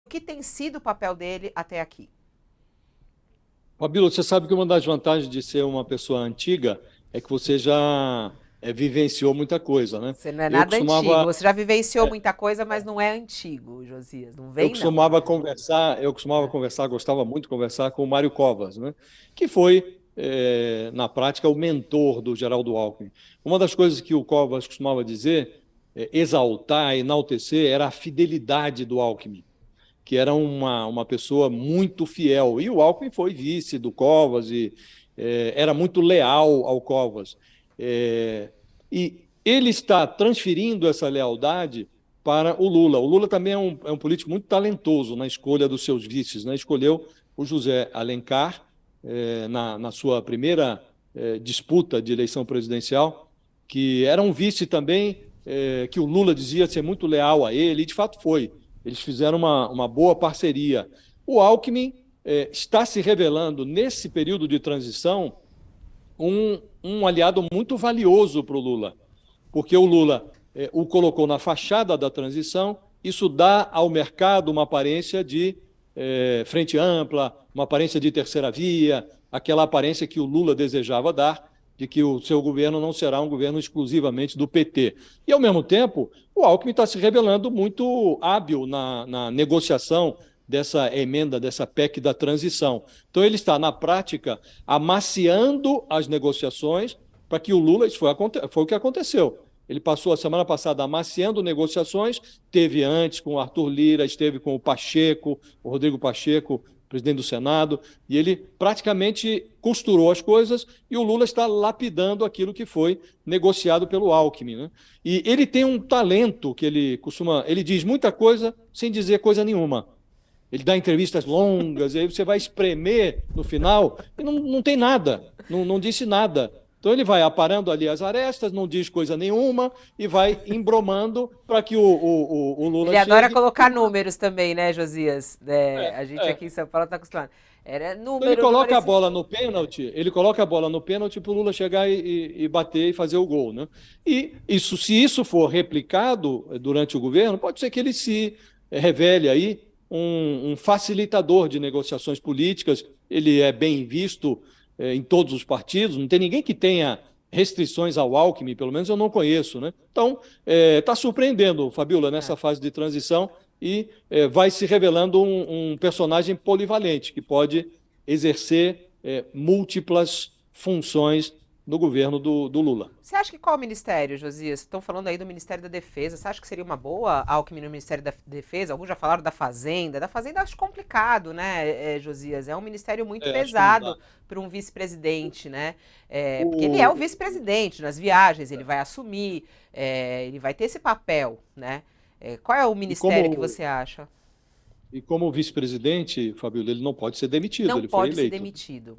que tem sido o papel dele até aqui? Fabíola, você sabe que uma das vantagens de ser uma pessoa antiga é que você já vivenciou muita coisa, né? Você não é Eu nada antigo. costumava, Você já vivenciou muita coisa, mas não é antigo, Josias. Não eu vem, não. costumava conversar, eu costumava conversar, gostava muito de conversar com o Mário Covas, né? Que foi, na prática, o mentor do Geraldo Alckmin. Uma das coisas que o Covas costumava dizer, exaltar, enaltecer, era a fidelidade do Alckmin, que era uma pessoa muito fiel. E o Alckmin foi vice do Covas e era muito leal ao Covas. E ele está transferindo essa lealdade para o Lula. O Lula também é um político muito talentoso na escolha dos seus vices, né? Escolheu o José Alencar na sua primeira disputa de eleição presidencial, que era um vice também que o Lula dizia ser muito leal a ele, e de fato foi. Eles fizeram uma boa parceria. O Alckmin está se revelando, nesse período de transição, um aliado muito valioso para o Lula, porque o Lula o colocou na fachada da transição, isso dá ao mercado uma aparência de frente ampla, uma aparência de terceira via, aquela aparência que o Lula desejava dar, de que o seu governo não será um governo exclusivamente do PT. E, ao mesmo tempo, o Alckmin está se revelando muito hábil na negociação dessa emenda, dessa PEC da transição. Então, ele está, na prática, amaciando as negociações para que o Lula, isso foi o que aconteceu. Ele passou a semana passada amaciando negociações, teve antes com o Arthur Lira, esteve com o Pacheco, o Rodrigo Pacheco, presidente do Senado, e ele praticamente costurou as coisas e o Lula está lapidando aquilo que foi negociado pelo Alckmin, né? E ele tem um talento que ele diz muita coisa sem dizer coisa nenhuma. Ele dá entrevistas longas, e aí você vai espremer no final e não tem nada, não disse nada. Então ele vai aparando ali as arestas, não diz coisa nenhuma e vai embromando para que o Lula Ele adora chegue. colocar números também, né, Josias? É, a gente É. aqui em São Paulo está acostumado. Era Então ele número, número coloca a esse. bola no pênalti, ele coloca a bola no pênalti para o Lula chegar e bater e fazer o gol, né? E isso, se isso for replicado durante o governo, pode ser que ele se revele aí um facilitador de negociações políticas. Ele é bem visto em todos os partidos, não tem ninguém que tenha restrições ao Alckmin, pelo menos eu não conheço, né? Então, está surpreendendo, Fabiola, É. nessa fase de transição e vai se revelando um personagem polivalente que pode exercer múltiplas funções no governo do Lula. Você acha que qual ministério, Josias? Estão falando aí do Ministério da Defesa. Você acha que seria uma boa Alckmin no Ministério da Defesa? Alguns já falaram da Fazenda. Da Fazenda acho complicado, né, Josias? É um ministério muito Acho que não dá. pesado para um vice-presidente, né? É, porque ele é o O, vice-presidente nas viagens, ele vai assumir, ele vai ter esse papel, né? É, qual é o e, ministério que como, você acha? e como vice-presidente, Fabiola, ele não pode ser demitido, Não ele foi pode ser eleito. demitido.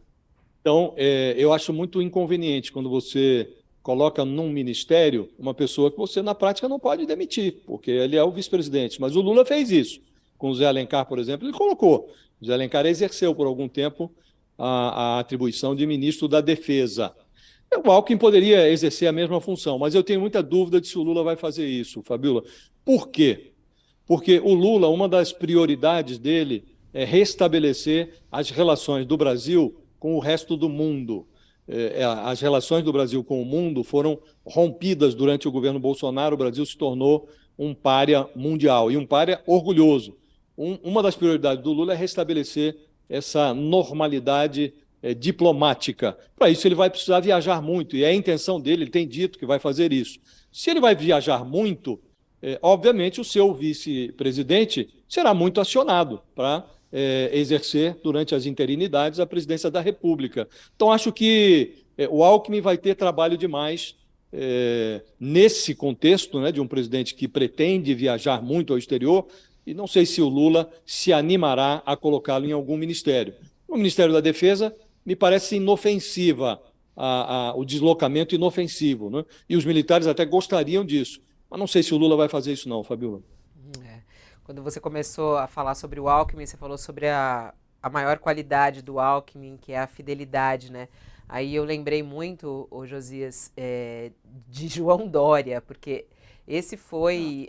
Então, eu acho muito inconveniente quando você coloca num ministério uma pessoa que você, na prática, não pode demitir, porque ele é o vice-presidente. Mas o Lula fez isso. Com o Zé Alencar, por exemplo, ele colocou. O Zé Alencar exerceu por algum tempo a atribuição de ministro da Defesa. O Alckmin poderia exercer a mesma função, mas eu tenho muita dúvida de se o Lula vai fazer isso, Fabiola. Por quê? Porque o Lula, uma das prioridades dele é restabelecer as relações do Brasil com o resto do mundo. As relações do Brasil com o mundo foram rompidas durante o governo Bolsonaro, o Brasil se tornou um pária mundial, e um pária orgulhoso. Uma das prioridades do Lula é restabelecer essa normalidade diplomática. Para isso, ele vai precisar viajar muito, e é a intenção dele, ele tem dito que vai fazer isso. Se ele vai viajar muito, obviamente, o seu vice-presidente será muito acionado para exercer, durante as interinidades, a presidência da República. Então, acho que o Alckmin vai ter trabalho demais nesse contexto, né, de um presidente que pretende viajar muito ao exterior, e não sei se o Lula se animará a colocá-lo em algum ministério. O Ministério da Defesa me parece inofensiva, o deslocamento inofensivo, né? E os militares até gostariam disso. Mas não sei se o Lula vai fazer isso não, Fabiola. É. Quando você começou a falar sobre o Alckmin, você falou sobre a maior qualidade do Alckmin, que é a fidelidade, né? Aí eu lembrei muito, ô Josias, de João Dória, porque Esse foi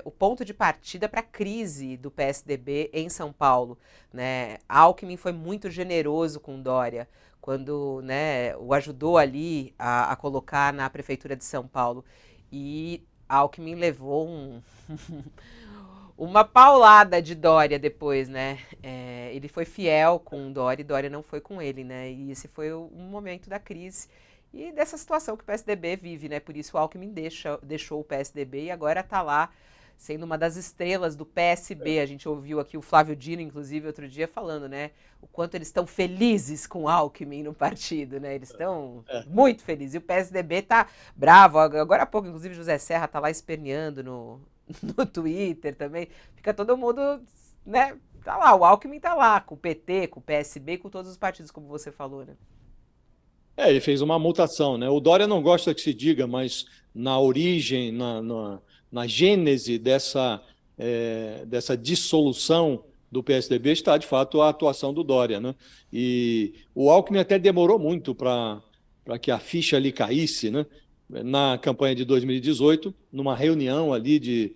o ponto de partida para a crise do PSDB em São Paulo, né? Alckmin foi muito generoso com Dória, quando, né, o ajudou ali a colocar na prefeitura de São Paulo. E Alckmin levou uma paulada de Dória depois, né? Ele foi fiel com Dória e Dória não foi com ele, né? E esse foi um momento da crise e dessa situação que o PSDB vive, né? Por isso o Alckmin deixou o PSDB e agora está lá sendo uma das estrelas do PSB. A gente ouviu aqui o Flávio Dino, inclusive, outro dia falando, né? O quanto eles estão felizes com o Alckmin no partido, né? Eles estão muito felizes. E o PSDB tá bravo. Agora há pouco, inclusive, José Serra tá lá esperneando no Twitter também. Fica todo mundo, né? Tá lá, o Alckmin tá lá, com o PT, com o PSB, com todos os partidos, como você falou, né? Ele fez uma mutação, né? O Dória não gosta que se diga, mas na origem, na gênese dessa dissolução do PSDB está, de fato, a atuação do Dória, né? E o Alckmin até demorou muito para que a ficha ali caísse, né? Na campanha de 2018, numa reunião ali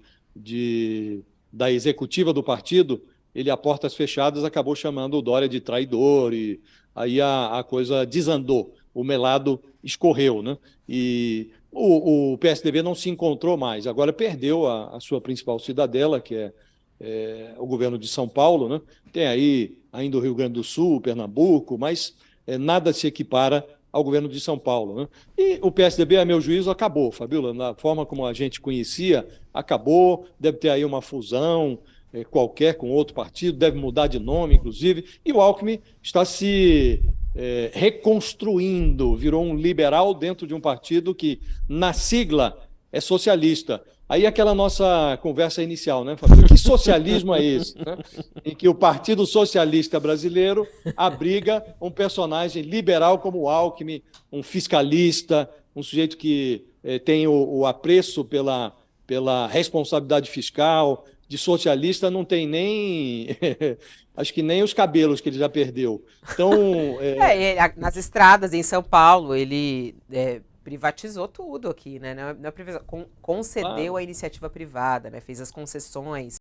da executiva do partido, ele, a portas fechadas, acabou chamando o Dória de traidor e aí a coisa desandou, o melado escorreu, né? E o PSDB não se encontrou mais, agora perdeu a sua principal cidadela, que é o governo de São Paulo, né? Tem aí ainda o Rio Grande do Sul, Pernambuco, mas nada se equipara ao governo de São Paulo, né? E o PSDB, a meu juízo, acabou, Fabíola, na forma como a gente conhecia, acabou, deve ter aí uma fusão qualquer com outro partido, deve mudar de nome, inclusive, e o Alckmin está se reconstruindo, virou um liberal dentro de um partido que, na sigla, é socialista. Aí aquela nossa conversa inicial, né, Fabíola? Que socialismo é esse? Né? Em que o Partido Socialista Brasileiro abriga um personagem liberal como o Alckmin, um fiscalista, um sujeito que tem o apreço pela responsabilidade fiscal. De socialista não tem nem acho que nem os cabelos que ele já perdeu. Então, nas estradas em São Paulo, ele privatizou tudo aqui, né? Concedeu a iniciativa privada, né? Fez as concessões